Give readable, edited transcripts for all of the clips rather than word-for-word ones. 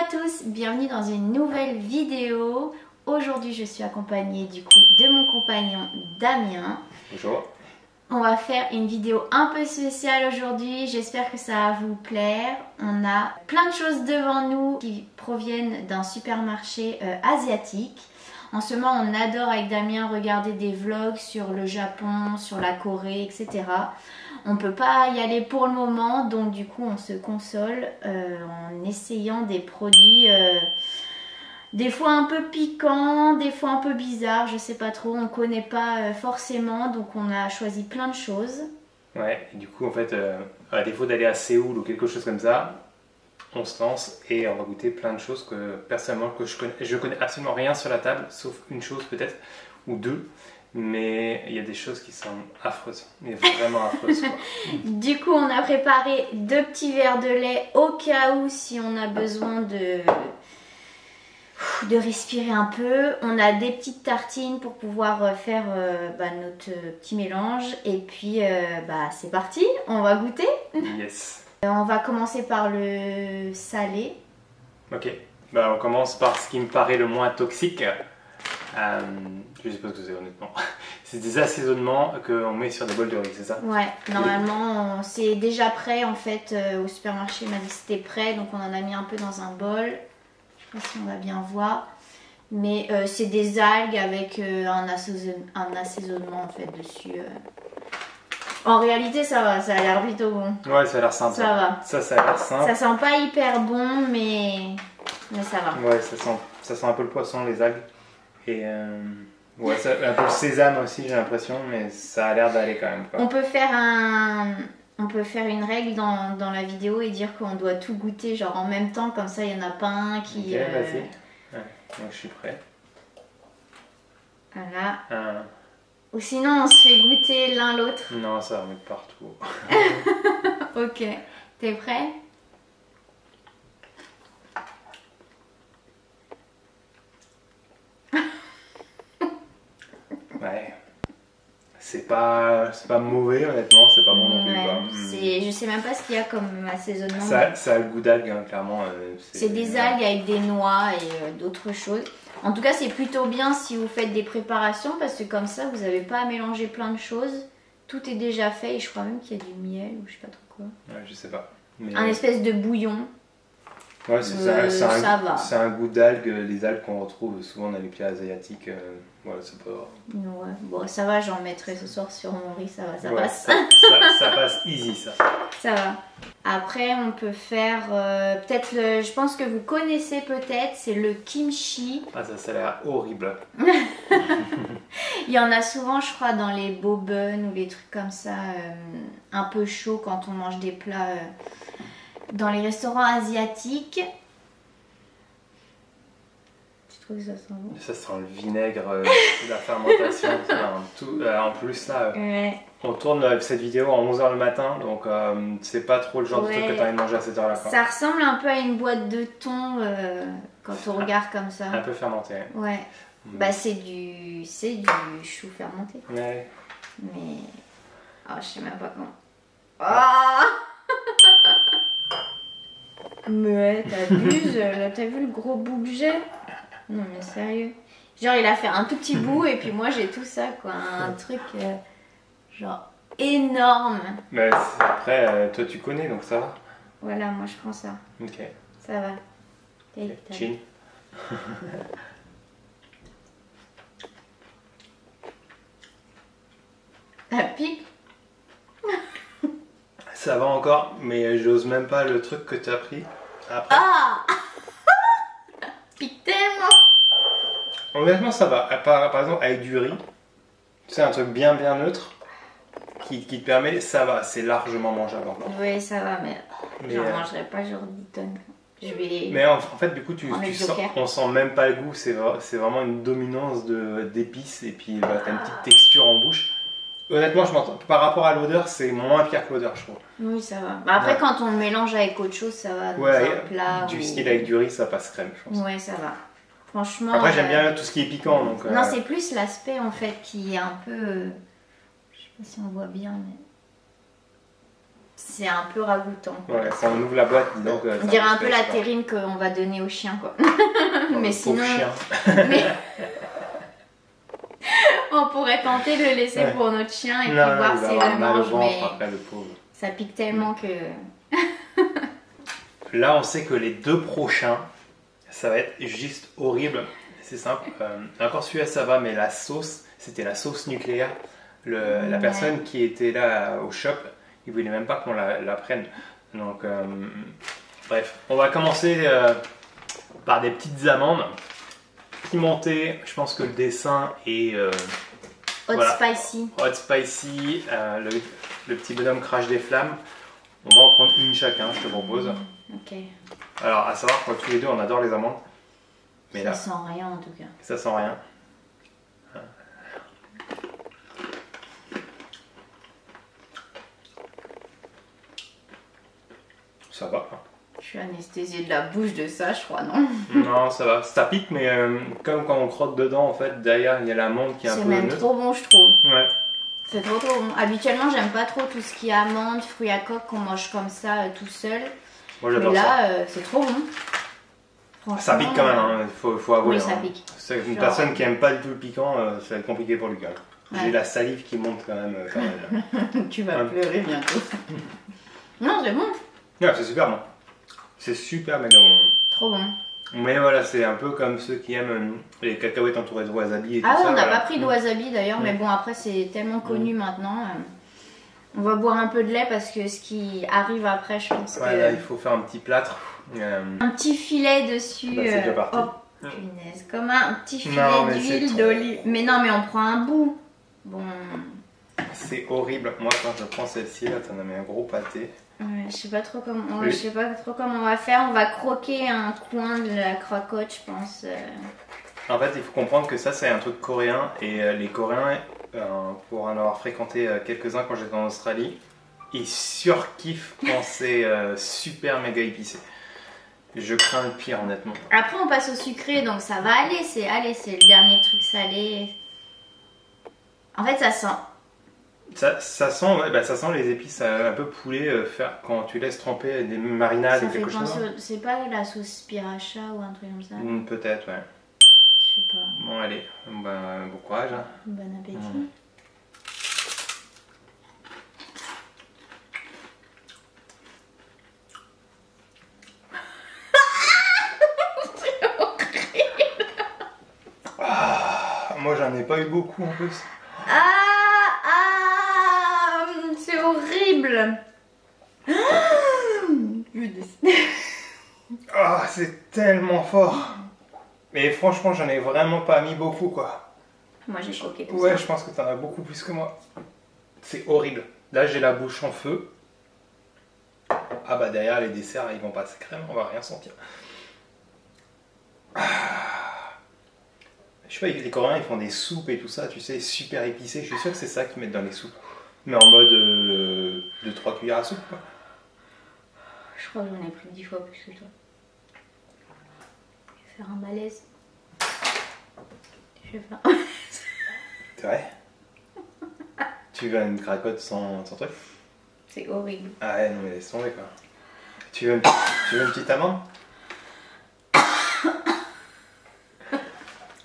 à tous, bienvenue dans une nouvelle vidéo. Aujourd'hui je suis accompagnée du coup de mon compagnon Damien. Bonjour. On va faire une vidéo un peu spéciale aujourd'hui, j'espère que ça va vous plaire. On a plein de choses devant nous qui proviennent d'un supermarché asiatique. En ce moment on adore avec Damien regarder des vlogs sur le Japon, sur la Corée, etc. On peut pas y aller pour le moment, donc du coup on se console en essayant des produits des fois un peu piquants, des fois un peu bizarres, je sais pas trop, on connaît pas forcément, donc on a choisi plein de choses. Ouais, et du coup en fait, à défaut d'aller à Séoul ou quelque chose comme ça, on se lance et on va goûter plein de choses que personnellement que je connais absolument rien sur la table, sauf une chose peut-être, ou deux. Mais il y a des choses qui sont affreuses, mais vraiment affreuses quoi. Du coup on a préparé 2 petits verres de lait au cas où si on a besoin de respirer un peu. On a des petites tartines pour pouvoir faire notre petit mélange. Et puis c'est parti, on va goûter. Yes. On va commencer par le salé. Ok, on commence par ce qui me paraît le moins toxique. Je sais pas ce que c'est honnêtement. C'est des assaisonnements qu'on met sur des bols de riz, c'est ça? Ouais, normalement c'est déjà prêt en fait. Au supermarché il m'a dit que c'était prêt, donc on en a mis un peu dans un bol. Je sais pas si on va bien voir. Mais c'est des algues avec un assaisonnement en fait dessus. En réalité ça va, ça a l'air plutôt bon. Ouais, ça a l'air simple. Ça va. Ça a l'air simple. Ça sent pas hyper bon, mais ça va. Ouais, ça sent un peu le poisson, les algues. Et ouais, un peu le sésame aussi, j'ai l'impression, mais ça a l'air d'aller quand même, quoi. On peut faire une règle dans la vidéo et dire qu'on doit tout goûter genre en même temps, comme ça il n'y en a pas un qui... Ok, vas-y. Ouais, donc je suis prêt. Voilà. Ou sinon on se fait goûter l'un l'autre. Non, ça va mettre partout. Ok, t'es prêt? Ouais. C'est pas mauvais, honnêtement, c'est pas bon non plus, quoi. Je sais même pas ce qu'il y a comme assaisonnement. Ça a le goût d'algues, hein, clairement. C'est des algues avec des noix et d'autres choses. En tout cas, c'est plutôt bien si vous faites des préparations parce que comme ça, vous n'avez pas à mélanger plein de choses. Tout est déjà fait et je crois même qu'il y a du miel ou je sais pas trop quoi. Ouais, je sais pas. Mais un espèce de bouillon. Ouais, ça va. C'est un goût d'algues, les algues qu'on retrouve souvent dans les plats asiatiques. Voilà, c'est pas... Ouais, bon, ça va, j'en mettrai ce soir sur mon riz, ça va, ça ouais, passe. Ça passe easy, ça. Ça va. Après, on peut faire peut-être je pense que vous connaissez peut-être, c'est le kimchi. Ah, ça a l'air horrible. Il y en a souvent, je crois, dans les boben ou les trucs comme ça, un peu chaud quand on mange des plats dans les restaurants asiatiques. Tu trouves que ça sent bon? Ça sent le vinaigre, la fermentation, en plus là, ouais. On tourne cette vidéo à 11h le matin, donc c'est pas trop le genre de truc que tu as envie de manger à cette heure-là. Ça ressemble un peu à une boîte de thon quand on regarde comme ça. Un peu fermenté. Ouais. Bah c'est du chou fermenté. Ouais. Mais je sais même pas comment. Ah mais ouais, t'abuses, là t'as vu le gros bout que j'ai? Non mais sérieux. Genre il a fait un tout petit bout et puis moi j'ai tout ça quoi, un truc genre énorme. Mais après, toi tu connais donc ça va. Voilà, moi je prends ça. Ok. Ça va. Okay. Chin. Ça pique? Ça va encore, mais j'ose même pas le truc que tu as pris après. Ah pique tellement. Honnêtement, ça va. Par exemple, avec du riz, c'est un truc bien neutre qui te permet, ça va, c'est largement mangeable encore. Oui, ça va, mais j'en mangerai pas genre 10 tonnes. Mais en fait, du coup, on sent même pas le goût, c'est vraiment une dominance d'épices et puis t'as une petite texture en bouche. Honnêtement, par rapport à l'odeur, c'est moins pire que l'odeur, je trouve. Oui, ça va. Bah après, quand on le mélange avec autre chose, ça va. Dans un plat. Du style avec du riz, ça passe crème, je pense. Ouais, ça va. Franchement. Après, j'aime bien tout ce qui est piquant. Donc, non, c'est plus l'aspect en fait qui est un peu. Je sais pas si on voit bien, mais. c'est un peu ragoûtant. Ouais, quand on ouvre la boîte, donc. On dirait un peu la terrine qu'on va donner au chien, quoi. Mais sinon. Chien. Mais... on pourrait tenter de le laisser pour notre chien et puis voir s'il le mange, mais après, le pauvre. Ça pique tellement que. Là, on sait que les 2 prochains, ça va être juste horrible. C'est simple. Encore celui-là, ça va, mais la sauce, c'était la sauce nucléaire. La personne qui était là au shop, il voulait même pas qu'on la prenne. Donc, bref, on va commencer par des petites amandes pimentées. Je pense que le dessin est hot spicy. Hot spicy. Le petit bonhomme crache des flammes. On va en prendre une chacun, je te propose. Ok. Alors, à savoir que tous les deux, on adore les amandes. Mais ça là, sent rien en tout cas. ça sent rien. Ça va. Je suis anesthésiée de la bouche de ça, je crois, non? Non, ça va. Ça pique, mais comme quand on croque dedans, en fait, derrière, il y a l'amande qui est un peu C'est même neutre. trop bon, je trouve. Ouais. C'est trop bon. Habituellement, j'aime pas trop tout ce qui est amandes, fruits à coque qu'on mange comme ça tout seul. Moi, Mais j'adore ça. là, c'est trop bon. Ça pique quand même, hein. faut avouer. Oui, ça hein. pique. C'est une Genre, personne qui aime pas du tout le piquant, ça va être compliqué pour lui quand même. Ouais. J'ai la salive qui monte quand même. Tu vas pleurer bientôt. Non, c'est bon. Ouais, c'est super bon. C'est super méga bon. Trop bon. Mais voilà, c'est un peu comme ceux qui aiment les cacahuètes entourées de wasabi et tout Ah ouais, ça. on n'a voilà. pas pris de wasabi d'ailleurs, mais bon, après, c'est tellement connu maintenant. On va boire un peu de lait parce que ce qui arrive après, je pense Ouais, que... là, il faut faire un petit plâtre. Un petit filet dessus. Bah, c'est déjà parti. Oh, punaise. Comme un petit filet Non, mais c'est d'huile trop. d'olive. Mais non, mais on prend un bout. Bon... C'est horrible. Moi, quand je prends celle-ci, là, t'en as mis un gros pâté. Ouais, je sais pas trop comment. Oui. Je sais pas trop comment on va faire. On va croquer un coin de la crocotte, je pense. En fait, il faut comprendre que ça, c'est un truc coréen. Et les Coréens, pour en avoir fréquenté quelques-uns quand j'étais en Australie, ils surkiffent quand c'est super méga épicé. Je crains le pire, honnêtement. Après, on passe au sucré, donc ça va aller. C'est le dernier truc salé. En fait, ça sent. Ça sent, ouais, bah, ça sent les épices un peu poulet quand tu laisses tremper des marinades Ça ou fait quelque chose. penser. C'est pas la sauce spiracha ou un truc comme ça? Peut-être, ouais. Je sais pas. Bon, allez, bon courage. Hein. Bon appétit. Moi, j'en ai pas eu beaucoup en plus. C'est horrible. Ah, c'est tellement fort. Mais franchement, j'en ai vraiment pas mis beaucoup, quoi. Moi, j'ai choqué tout Ouais, ça. je pense que t'en as beaucoup plus que moi. C'est horrible. Là, j'ai la bouche en feu. Ah bah derrière, les desserts, ils vont passer crème, on va rien sentir. Je sais pas, les Coréens, ils font des soupes et tout ça, tu sais, super épicé. Je suis sûr que c'est ça qu'ils mettent dans les soupes. Mais en mode 2-3 cuillères à soupe, quoi. Je crois que j'en ai pris 10 fois plus que toi. Je vais faire un malaise. Je vais faire... C'est vrai? Tu veux une cracotte sans truc? C'est horrible. Ah ouais, non mais laisse tomber, quoi. Tu veux une petite amande?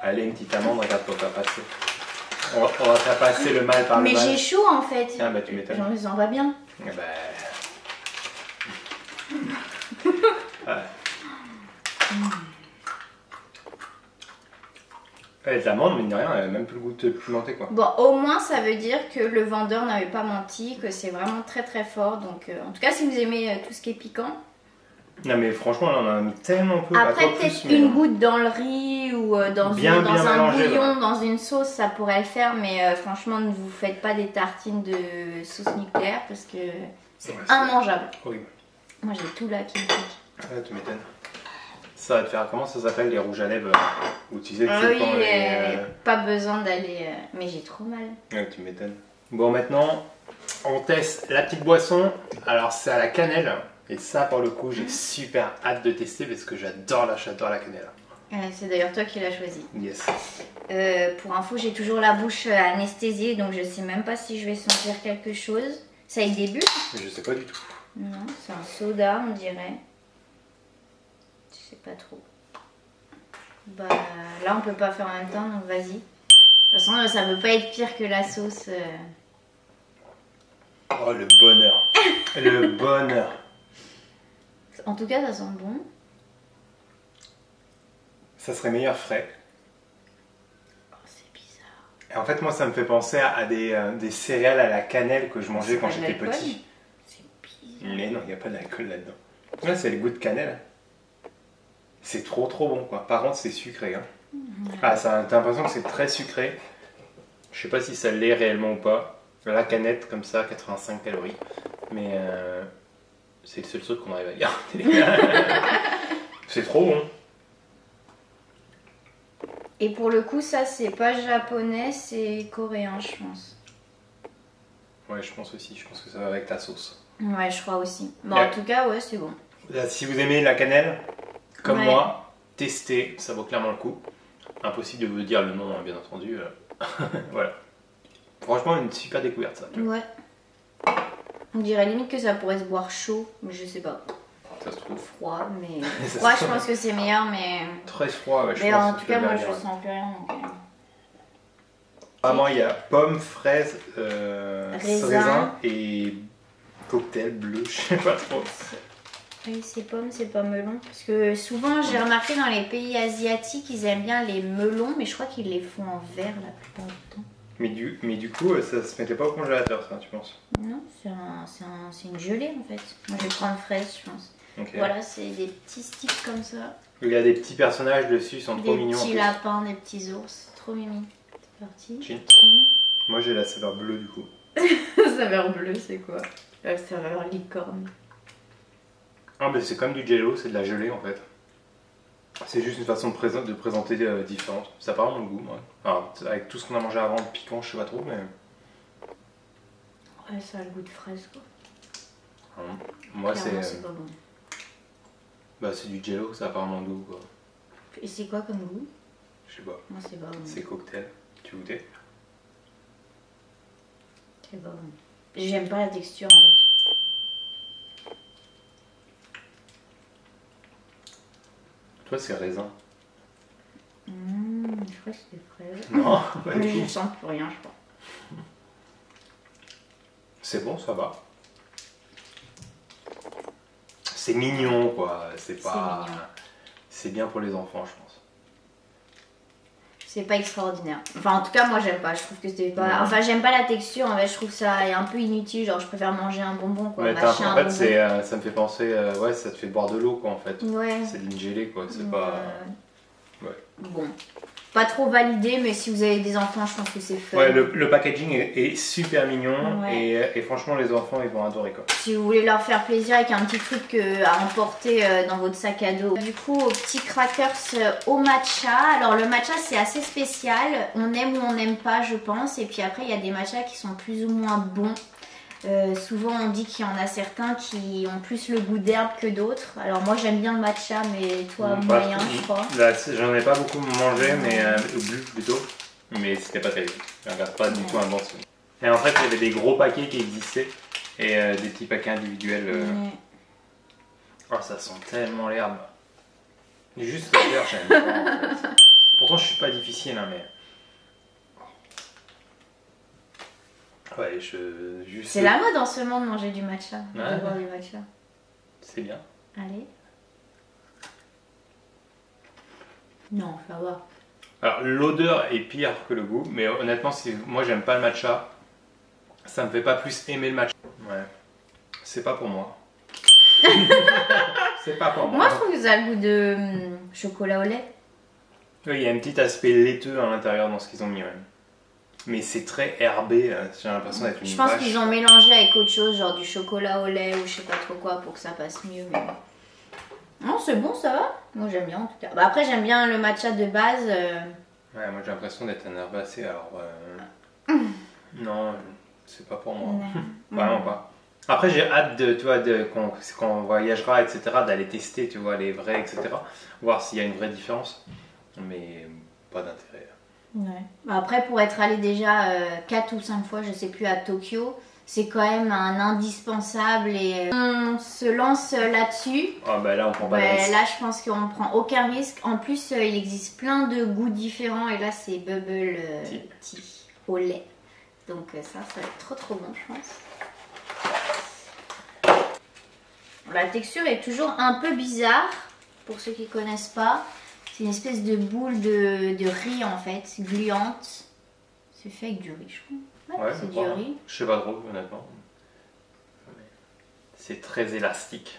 Allez, une petite amande, regarde pour faire passer. On va faire passer le mal par Mais le mal. j'ai chaud en fait. Ah bah tu m'étonnes. J'en sens va bien. Ah bah... Ouais. Ouais, l'amande, mine de rien, elle a même plus le goût de pimenté, quoi. Bon, au moins ça veut dire que le vendeur n'avait pas menti, que c'est vraiment très très fort. Donc, en tout cas, si vous aimez tout ce qui est piquant. Non mais franchement, là, on en a mis tellement peu. Après, pas trop peut-être plus, mais- une goutte dans le riz ou dans, Bien dans un mélangé, bouillon, ouais. dans une sauce, ça pourrait le faire. Mais franchement, ne vous faites pas des tartines de sauce nucléaire parce que c'est Ouais, immangeable. horrible. Moi, j'ai tout là qui me pique. Ah, tu m'étonnes. Ça va te faire, comment ça s'appelle, les rouges à lèvres où tu sais que Ah c'est oui, quand les... pas besoin d'aller... Mais j'ai trop mal. Ouais, tu m'étonnes. Bon, maintenant, on teste la petite boisson. Alors, c'est à la cannelle. Et ça, pour le coup, j'ai super hâte de tester parce que j'adore la cannelle. C'est d'ailleurs toi qui l'as choisi. Yes. Pour info, j'ai toujours la bouche anesthésiée, donc je sais même pas si je vais sentir quelque chose. Ça avec des bulles? Je sais pas du tout. Non, c'est un soda, on dirait. Je sais pas trop. Bah, là, on peut pas faire en même temps, donc vas-y. De toute façon, ça peut pas être pire que la sauce. Oh, le bonheur. Le bonheur. En tout cas, ça sent bon. Ça serait meilleur frais. Oh, c'est bizarre. Et en fait, moi, ça me fait penser à des céréales à la cannelle que je mangeais quand j'étais petit. C'est bizarre. Mais non, il n'y a pas d'alcool là-dedans. Là, c'est le goût de cannelle. C'est trop bon, quoi. Par contre, c'est sucré. Hein. Ah, t'as l'impression que c'est très sucré. Je sais pas si ça l'est réellement ou pas. La canette, comme ça, 85 calories. Mais c'est le seul truc qu'on arrive à garder. C'est trop bon. Et pour le coup, ça, c'est pas japonais, c'est coréen, je pense. Ouais, je pense aussi. Je pense que ça va avec ta sauce. Ouais, je crois aussi. Bon, en tout cas, ouais, c'est bon. Là, si vous aimez la cannelle, comme Ouais. moi, testez. Ça vaut clairement le coup. Impossible de vous dire le nom, hein, bien entendu. Voilà. Franchement, une super découverte, ça. Tu vois. Ouais. On dirait limite que ça pourrait se boire chaud, mais je sais pas. Ça se trouve. Froid, mais. Ça Froid, se je trouve. pense que c'est meilleur, mais. Très froid, ouais, je Mais pense. en que tout tu cas, vas moi, bien je dire. sens plus rien. Donc... Vraiment, il y a pommes, fraises, Raisin. raisin et cocktail bleu, je sais pas trop. Oui, c'est pas melon. Parce que souvent, j'ai remarqué dans les pays asiatiques, ils aiment bien les melons, mais je crois qu'ils les font en verre la plupart du temps. Mais du coup, ça se mettait pas au congélateur, ça, tu penses? Non, c'est une gelée en fait. Moi, je vais prendre fraise, je pense. Ok. Voilà, c'est des petits sticks comme ça. Il y a des petits personnages dessus, ils sont trop Des mignons. en petits plus. lapins, des petits ours. Trop mimi. C'est parti. Chin. Moi, j'ai la saveur bleue, du coup. Saveur bleue, c'est quoi? La saveur licorne. Ah, mais c'est comme du jello, c'est de la gelée, en fait. C'est juste une façon de présenter différente. Ça part mon goût, moi. Alors, avec tout ce qu'on a mangé avant, piquant, je sais pas trop, mais... Ouais, ça a le goût de fraise, quoi. Moi, Clairement, c'est... c'est pas bon. Bah, c'est du jello, ça a pas mon goût, quoi. Et c'est quoi comme goût? Je sais pas. Moi, c'est pas bon. C'est cocktail. Tu goûtais? C'est pas bon. J'aime pas la texture, en fait. Toi, c'est raisin. Je crois que c'est fraise. Non, pas du Mais je tout. sens plus rien, je crois. C'est bon, ça va. C'est mignon, quoi. C'est pas... mignon. C'est bien pour les enfants, je pense. C'est pas extraordinaire. Enfin, en tout cas, moi, j'aime pas. Je trouve que c'est pas... Ouais. Enfin, j'aime pas la texture. En fait, je trouve ça un peu inutile. Genre, je préfère manger un bonbon, quoi. Mais Mâcher un en fait, bonbon. ça me fait penser... ouais, ça te fait boire de l'eau, quoi, en fait. Ouais. C'est de une gelée, quoi. C'est pas... Ouais. Bon. Pas trop validé, mais si vous avez des enfants, je pense que c'est fun. Ouais, le packaging est super mignon. Ouais. Et franchement, les enfants, ils vont adorer, quoi. Si vous voulez leur faire plaisir avec un petit truc à emporter dans votre sac à dos. Du coup, aux petits crackers au matcha. Alors le matcha, c'est assez spécial. On aime ou on n'aime pas, je pense. Et puis après, il y a des matchas qui sont plus ou moins bons. Souvent, on dit qu'il y en a certains qui ont plus le goût d'herbe que d'autres. Alors moi, j'aime bien le matcha, mais toi, Pas moyen, trop. je crois. Là, j'en ai pas beaucoup mangé, mais bu plutôt. Mais c'était pas terrible. Je regarde pas du tout un bon souvenir. Et en fait, il y avait des gros paquets qui existaient et des petits paquets individuels. Ouais. Oh, ça sent tellement l'herbe. Juste l'odeur, j'aime pas en fait. Pourtant, je suis pas difficile, hein, mais. Ouais, juste. C'est la mode en ce moment de manger du matcha, Ouais. de boire du matcha. C'est bien. Allez. Non, ça va. Alors, l'odeur est pire que le goût, mais honnêtement, si moi j'aime pas le matcha, ça me fait pas plus aimer le matcha. Ouais. C'est pas pour moi. C'est pas pour moi. Moi, je trouve que ça a le goût de chocolat au lait. Oui, il y a un petit aspect laiteux à l'intérieur dans ce qu'ils ont mis, même. Mais c'est très herbé, j'ai l'impression d'être une Je pense vache. qu'ils ont mélangé avec autre chose, genre du chocolat au lait ou je sais pas trop quoi pour que ça passe mieux. Mais... Non, c'est bon, ça va. Moi, j'aime bien en tout cas. Bah, après, j'aime bien le matcha de base. Ouais, moi j'ai l'impression d'être un herbacé, alors... Non, c'est pas pour moi. Vraiment pas. Après, j'ai hâte de, tu vois, quand on voyagera, etc., d'aller tester, tu vois, les vrais, etc. Voir s'il y a une vraie différence. Mais pas d'intérêt. Ouais. Bah, après, pour être allé déjà 4 ou 5 fois, je sais plus, à Tokyo, c'est quand même un indispensable et on se lance là-dessus. Ah bah là on prend pas de risque. Là je pense qu'on prend aucun risque. En plus il existe plein de goûts différents et là c'est bubble tea au lait. Donc ça va être trop bon je pense. La texture est toujours un peu bizarre pour ceux qui connaissent pas. C'est une espèce de boule de riz en fait, gluante. C'est fait avec du riz je crois. Ouais, c'est du riz. Je sais pas trop, honnêtement. C'est très élastique.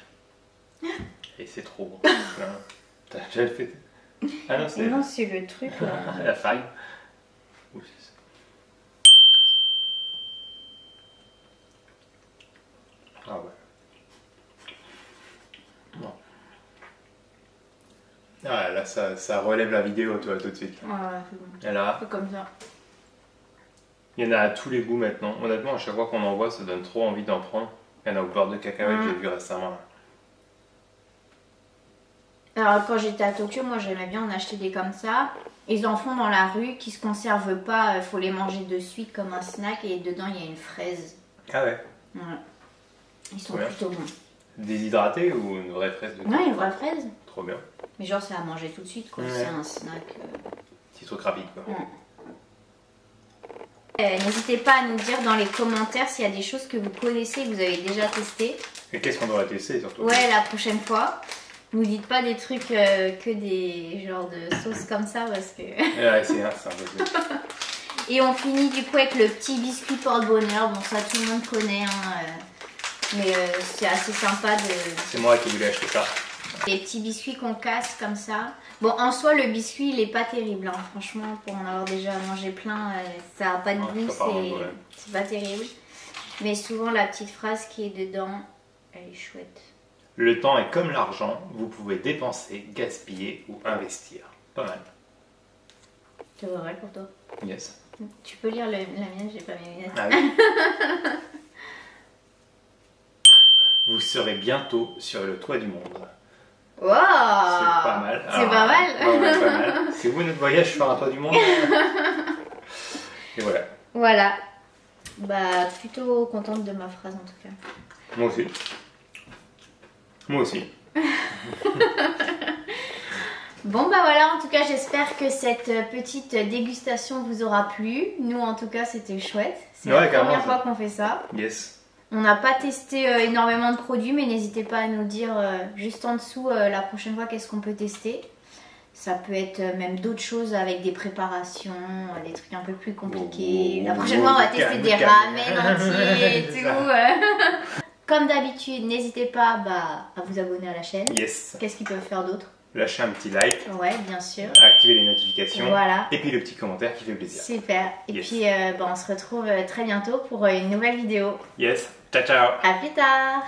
Et c'est trop bon. T'as déjà fait. Ah non, c'est. Non, c'est le truc. La faille. Ah ouais. Non. Ah là, ça relève la vidéo, toi, tout de suite. Ouais, c'est bon. Et là. C'est comme ça. Il y en a à tous les goûts maintenant. Honnêtement, à chaque fois qu'on en voit, ça donne trop envie d'en prendre. Il y en a au beurre de cacahuète que j'ai vu récemment. Alors, quand j'étais à Tokyo, moi j'aimais bien en acheter des comme ça. Ils en font dans la rue qui se conservent pas. Il faut les manger de suite comme un snack. Et dedans, il y a une fraise. Ah ouais. Ils sont plutôt bons. Déshydraté ou une vraie fraise de Ouais, une vraie fraise. Trop bien. Mais genre, c'est à manger tout de suite, quoi. C'est un snack. Petit truc rapide, quoi. N'hésitez pas à nous dire dans les commentaires s'il y a des choses que vous connaissez, que vous avez déjà testé. Et qu'est-ce qu'on devrait tester surtout? Ouais, la prochaine fois. Nous dites pas des trucs que des genres de sauces comme ça parce que... Ouais, c'est un peu. Et on finit du coup avec le petit biscuit porte-bonheur. Bon, ça tout le monde connaît, hein, mais c'est assez sympa de... C'est moi qui voulais acheter ça. Les petits biscuits qu'on casse comme ça. Bon, en soi, le biscuit, il est pas terrible. Hein. Franchement, pour en avoir déjà mangé plein, ça n'a pas de goût, c'est pas terrible. Mais souvent, la petite phrase qui est dedans, elle est chouette. Le temps est comme l'argent, vous pouvez dépenser, gaspiller ou investir. Pas mal. C'est vrai pour toi? Yes. Tu peux lire la mienne, j'ai pas mes lunettes. Ah oui. Vous serez bientôt sur le toit du monde. Wow, c'est pas mal. C'est pas mal. Ouais, pas mal. C'est vous notre voyage sur un toit du monde. Et voilà. Voilà. Bah, plutôt contente de ma phrase en tout cas. Moi aussi. Moi aussi. Bon bah voilà, en tout cas j'espère que cette petite dégustation vous aura plu. Nous en tout cas c'était chouette. C'est la première fois qu'on fait ça. Yes. On n'a pas testé énormément de produits, mais n'hésitez pas à nous dire juste en dessous la prochaine fois qu'est-ce qu'on peut tester. Ça peut être même d'autres choses avec des préparations, des trucs un peu plus compliqués. La prochaine fois on va tester des ramen entiers et tout. Comme d'habitude, n'hésitez pas à vous abonner à la chaîne. Yes. Qu'est-ce qu'ils peuvent faire d'autre? Lâchez un petit like. Ouais, bien sûr. Activez les notifications. Voilà. Et puis le petit commentaire qui fait plaisir. Super. Et puis on se retrouve très bientôt pour une nouvelle vidéo. Yes. Ciao, ciao. À plus tard.